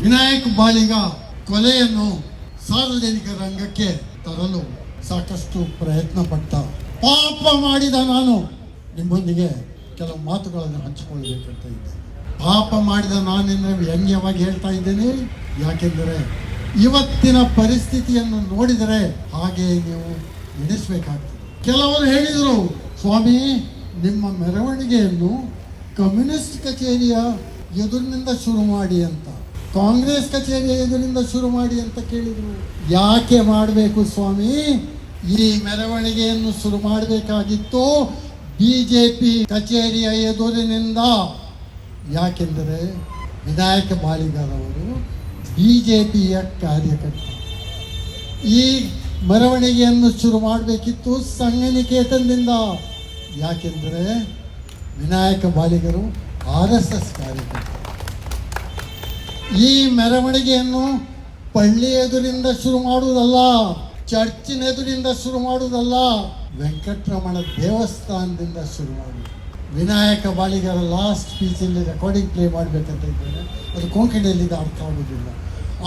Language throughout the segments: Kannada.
ವಿನಾಯಕ್ ಬಾಳಿಗ ಕೊಲೆಯನ್ನು ಸಾರ್ವಜನಿಕ ರಂಗಕ್ಕೆ ತರಲು ಸಾಕಷ್ಟು ಪ್ರಯತ್ನ ಪಟ್ಟ. ಪಾಪ ಮಾಡಿದ ನಾನು ನಿಮ್ಮೊಂದಿಗೆ ಕೆಲವು ಮಾತುಗಳನ್ನು ಹಂಚಿಕೊಳ್ಳಬೇಕಂತ ಇದ್ದೆ. ಪಾಪ ಮಾಡಿದ ನಾನೆಂದರೆ ವ್ಯಂಗ್ಯವಾಗಿ ಹೇಳ್ತಾ ಇದ್ದೇನೆ. ಯಾಕೆಂದರೆ ಇವತ್ತಿನ ಪರಿಸ್ಥಿತಿಯನ್ನು ನೋಡಿದರೆ ಹಾಗೆ ನೀವು ಎಣಿಸಬೇಕಾಗ್ತದೆ. ಕೆಲವರು ಹೇಳಿದರು, ಸ್ವಾಮಿ ನಿಮ್ಮ ಮೆರವಣಿಗೆಯನ್ನು ಕಮ್ಯುನಿಸ್ಟ್ ಕಚೇರಿಯ ಎದುರಿನಿಂದ ಶುರು ಮಾಡಿ ಅಂತ, ಕಾಂಗ್ರೆಸ್ ಕಚೇರಿಯ ಎದುರಿನಿಂದ ಶುರು ಮಾಡಿ ಅಂತ ಕೇಳಿದರು. ಯಾಕೆ ಮಾಡಬೇಕು ಸ್ವಾಮಿ? ಈ ಮೆರವಣಿಗೆಯನ್ನು ಶುರು ಮಾಡಬೇಕಾಗಿತ್ತು ಬಿಜೆಪಿ ಕಚೇರಿಯ ಎದುರಿನಿಂದ. ಯಾಕೆಂದರೆ ವಿನಾಯಕ ಬಾಳಿಗಾರ್ ಅವರು ಬಿಜೆಪಿಯ ಕಾರ್ಯಕರ್ತ. ಈ ಮೆರವಣಿಗೆಯನ್ನು ಶುರು ಮಾಡಬೇಕಿತ್ತು ಸಂಘನಿಕೇತನದಿಂದ. ಯಾಕೆಂದರೆ ವಿನಾಯಕ ಬಾಳಿಗರು RSS ಕಾರ್ಯಕರ್ತ. ಈ ಮೆರವಣಿಗೆಯನ್ನು ಪಳ್ಳಿ ಎದುರಿಂದ ಶುರು ಮಾಡುವುದಲ್ಲ, ಚರ್ಚಿನ ಎದುರಿಂದ ಶುರು ಮಾಡುವುದಲ್ಲ, ವೆಂಕಟರಮಣ ದೇವಸ್ಥಾನದಿಂದ ಶುರು ಮಾಡುವುದು. ವಿನಾಯಕ ಬಾಳಿಗರ ಲಾಸ್ಟ್ ಸ್ಪೀಚಲ್ಲಿ ರೆಕಾರ್ಡಿಂಗ್ ಪ್ಲೇ ಮಾಡಬೇಕಂತ ಇದ್ದೇನೆ. ಅದು ಕೊಂಕಣಿಯಲ್ಲಿ ಅರ್ಥ ಆಗೋದಿಲ್ಲ.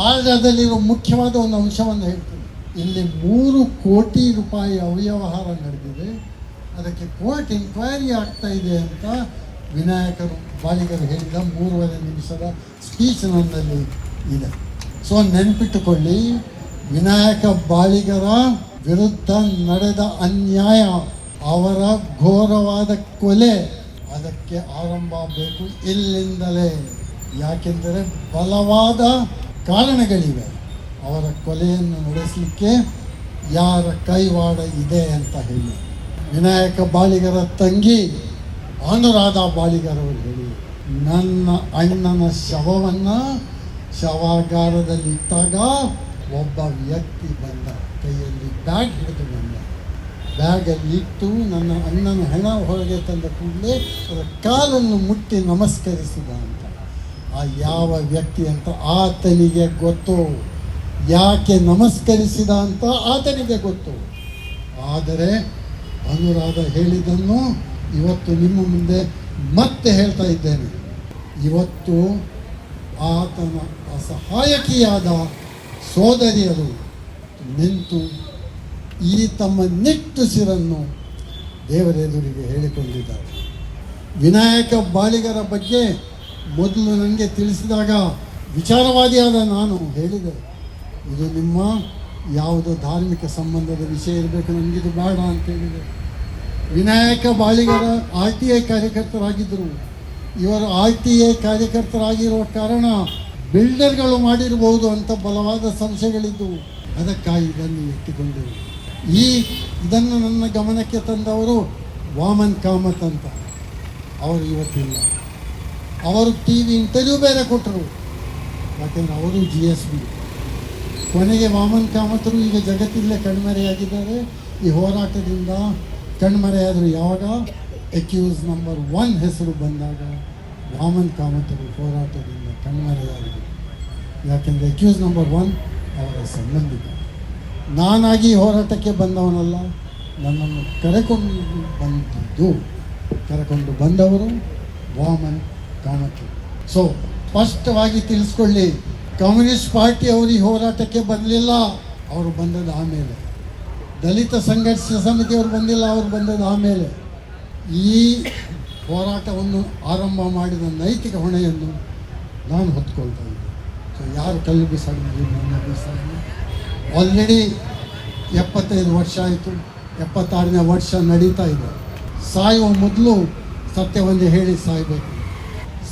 ಆದರೆ ಅದರಲ್ಲಿರೋ ಮುಖ್ಯವಾದ ಒಂದು ಅಂಶವನ್ನು ಹೇಳ್ತೀನಿ. ಇಲ್ಲಿ 3 ಕೋಟಿ ರೂಪಾಯಿ ಅವ್ಯವಹಾರ ನಡೆದಿದೆ, ಅದಕ್ಕೆ ಕೋರ್ಟ್ ಇನ್ಕ್ವೈರಿ ಆಗ್ತಾ ಇದೆ ಅಂತ ವಿನಾಯಕರು ಬಾಳಿಗರು ಹೇಳಿದ 3.5 ನಿಮಿಷದ ಸ್ಪೀಚ್ ನನ್ನಲ್ಲಿ ಇದೆ. ಸೊ ನೆನಪಿಟ್ಟುಕೊಳ್ಳಿ, ವಿನಾಯಕ ಬಾಳಿಗರ ವಿರುದ್ಧ ನಡೆದ ಅನ್ಯಾಯ, ಅವರ ಘೋರವಾದ ಕೊಲೆ, ಅದಕ್ಕೆ ಆರಂಭ ಬೇಕು ಇಲ್ಲಿಂದಲೇ. ಯಾಕೆಂದರೆ ಬಲವಾದ ಕಾರಣಗಳಿವೆ ಅವರ ಕೊಲೆಯನ್ನು ನಡೆಸಲಿಕ್ಕೆ ಯಾರ ಕೈವಾಡ ಇದೆ ಅಂತ ಹೇಳಿ. ವಿನಾಯಕ ಬಾಳಿಗರ ತಂಗಿ ಅನುರಾಧ ಬಾಳಿಗರ್ ಅವರು ಹೇಳಿ, ನನ್ನ ಅಣ್ಣನ ಶವವನ್ನು ಶವಾಗಾರದಲ್ಲಿಟ್ಟಾಗ ಒಬ್ಬ ವ್ಯಕ್ತಿ ಬಂದ, ಕೈಯಲ್ಲಿ ಬ್ಯಾಗ್ ಹಿಡಿದು ಬಂದ. ಬ್ಯಾಗಲ್ಲಿ ಇಟ್ಟು ನನ್ನ ಅಣ್ಣನ ಹೆಣ ಹೊರಗೆ ತಂದ ಕೂಡಲೇ ಅದರ ಕಾಲನ್ನು ಮುಟ್ಟಿ ನಮಸ್ಕರಿಸಿದ ಅಂತ. ಆ ಯಾವ ವ್ಯಕ್ತಿ ಅಂತ ಆತನಿಗೆ ಗೊತ್ತು, ಯಾಕೆ ನಮಸ್ಕರಿಸಿದ ಅಂತ ಆತನಿಗೆ ಗೊತ್ತು. ಆದರೆ ಅನುರಾಧ ಹೇಳಿದ್ದನ್ನು ಇವತ್ತು ನಿಮ್ಮ ಮುಂದೆ ಮತ್ತೆ ಹೇಳ್ತಾ ಇದ್ದೇನೆ. ಇವತ್ತು ಆತನ ಅಸಹಾಯಕಿಯಾದ ಸೋದರಿಯರು ನಿಂತು ಈ ತಮ್ಮ ನಿಟ್ಟುಸಿರನ್ನು ದೇವರೆದುರಿಗೆ ಹೇಳಿಕೊಂಡಿದ್ದಾರೆ. ವಿನಾಯಕ ಬಾಳಿಗರ ಬಗ್ಗೆ ಮೊದಲು ನನಗೆ ತಿಳಿಸಿದಾಗ ವಿಚಾರವಾದಿಯಾದ ನಾನು ಹೇಳಿದೆ, ಇದು ನಿಮ್ಮ ಯಾವುದೋ ಧಾರ್ಮಿಕ ಸಂಬಂಧದ ವಿಷಯ ಇರಬೇಕು, ನನಗಿದು ಬೇಡ ಅಂತ ಹೇಳಿದೆ. ವಿನಾಯಕ ಬಾಳಿಗರ RTI ಕಾರ್ಯಕರ್ತರಾಗಿದ್ದರು. ಇವರು RTI ಕಾರ್ಯಕರ್ತರಾಗಿರುವ ಕಾರಣ ಬಿಲ್ಡರ್ಗಳು ಮಾಡಿರಬಹುದು ಅಂತ ಬಲವಾದ ಸಂಶಯಗಳಿದ್ದವು. ಅದಕ್ಕಾಗಿ ಇದನ್ನು ಇಟ್ಟುಕೊಂಡೆವು. ಇದನ್ನು ನನ್ನ ಗಮನಕ್ಕೆ ತಂದವರು ವಾಮನ್ ಕಾಮತ್ ಅಂತ. ಅವರು ಇವತ್ತಿಲ್ಲ. ಅವರು TV ಇಂಟರ್ವ್ಯೂ ಬೇರೆ ಕೊಟ್ಟರು. ಯಾಕೆಂದರೆ ಅವರು GSB. ಕೊನೆಗೆ ವಾಮನ್ ಕಾಮತರು ಈಗ ಜಗತ್ತಿಲ್ಲೇ ಕಣ್ಮರೆಯಾಗಿದ್ದಾರೆ. ಈ ಹೋರಾಟದಿಂದ ಕಣ್ಮರೆಯಾದರು. ಯಾವಾಗ ಅಕ್ಯೂಸ್ ನಂಬರ್ 1 ಹೆಸರು ಬಂದಾಗ ವಾಮನ್ ಕಾಮತರು ಹೋರಾಟದಿಂದ ಕಣ್ಮರೆಯಾದರು. ಯಾಕೆಂದರೆ ಅಕ್ಯೂಸ್ ನಂಬರ್ 1 ಅವರ ಸಂಬಂಧಿಕ. ನಾನಾಗಿ ಹೋರಾಟಕ್ಕೆ ಬಂದವನಲ್ಲ, ನನ್ನನ್ನು ಕರೆಕೊಂಡು ಬಂದವರು ವಾಮನ್ ಕಾಮತರು. ಸೊ ಸ್ಪಷ್ಟವಾಗಿ ತಿಳಿಸ್ಕೊಳ್ಳಿ, ಕಮ್ಯುನಿಸ್ಟ್ ಪಾರ್ಟಿ ಅವರು ಈ ಹೋರಾಟಕ್ಕೆ ಬರಲಿಲ್ಲ, ಅವರು ಬಂದದ್ದು ಆಮೇಲೆ. ದಲಿತ ಸಂಘರ್ಷ ಸಮಿತಿಯವರು ಬಂದಿಲ್ಲ, ಅವರು ಬಂದದ್ದು ಆಮೇಲೆ. ಈ ಹೋರಾಟವನ್ನು ಆರಂಭ ಮಾಡಿದ ನೈತಿಕ ಹೊಣೆಯನ್ನು ನಾನು ಹೊತ್ಕೊಳ್ತಾ ಇದ್ದೆ. ಸೊ ಯಾರು ಕಲ್ಲು ಬಿಸಾಡಿದ್ರು ನನ್ನ ಬಿಸಾಡಿ. ಆಲ್ರೆಡಿ 75 ವರ್ಷ ಆಯಿತು, 76ನೇ ವರ್ಷ ನಡೀತಾ ಇದೆ. ಸಾಯುವ ಮೊದಲು ಸತ್ಯವನ್ನು ಹೇಳಿ ಸಾಯಬೇಕು.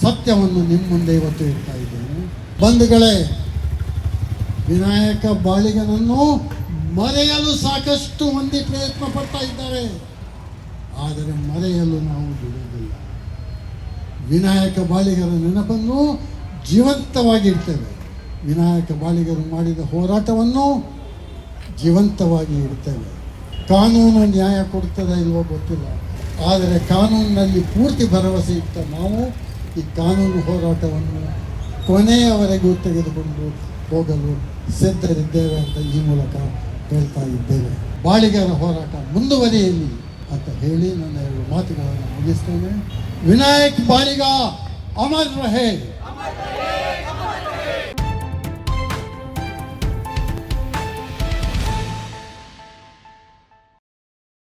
ಸತ್ಯವನ್ನು ನಿಮ್ಮ ಮುಂದೆ ಇವತ್ತು ಇಡ್ತಾ ಇದ್ದೇನೆ. ಬಂಧುಗಳೇ, ವಿನಾಯಕ ಬಾಳಿಗನನ್ನು ಮರೆಯಲು ಸಾಕಷ್ಟು ಮಂದಿ ಪ್ರಯತ್ನ ಪಡ್ತಾ ಇದ್ದಾರೆ, ಆದರೆ ಮರೆಯಲು ನಾವು ಬಿಡುವುದಿಲ್ಲ. ವಿನಾಯಕ ಬಾಳಿಗರ ನೆನಪನ್ನು ಜೀವಂತವಾಗಿಡ್ತೇವೆ. ವಿನಾಯಕ ಬಾಳಿಗರು ಮಾಡಿದ ಹೋರಾಟವನ್ನು ಜೀವಂತವಾಗಿ ಇಡ್ತೇವೆ. ಕಾನೂನು ನ್ಯಾಯ ಕೊಡ್ತದ ಇಲ್ವೋ ಗೊತ್ತಿಲ್ಲ, ಆದರೆ ಕಾನೂನಿನಲ್ಲಿ ಪೂರ್ತಿ ಭರವಸೆ ಇಟ್ಟ ನಾವು ಈ ಕಾನೂನು ಹೋರಾಟವನ್ನು ಕೊನೆಯವರೆಗೂ ತೆಗೆದುಕೊಂಡು ಹೋಗಲು ಸಿದ್ಧರಿದ್ದೇವೆ ಅಂತ ಈ ಮೂಲಕ ಹೇಳ್ತಾ ಇದ್ದೇವೆ. ಬಾಳಿಗರ ಹೋರಾಟ ಮುಂದುವರಿಯಲಿ ಅಂತ ಹೇಳಿ ನನ್ನ 2 ಮಾತುಗಳನ್ನು ಮುಗಿಸ್ತೇನೆ. ವಿನಾಯಕ್ ಬಾಳಿಗ ಅಮರ್ ರಹೇ.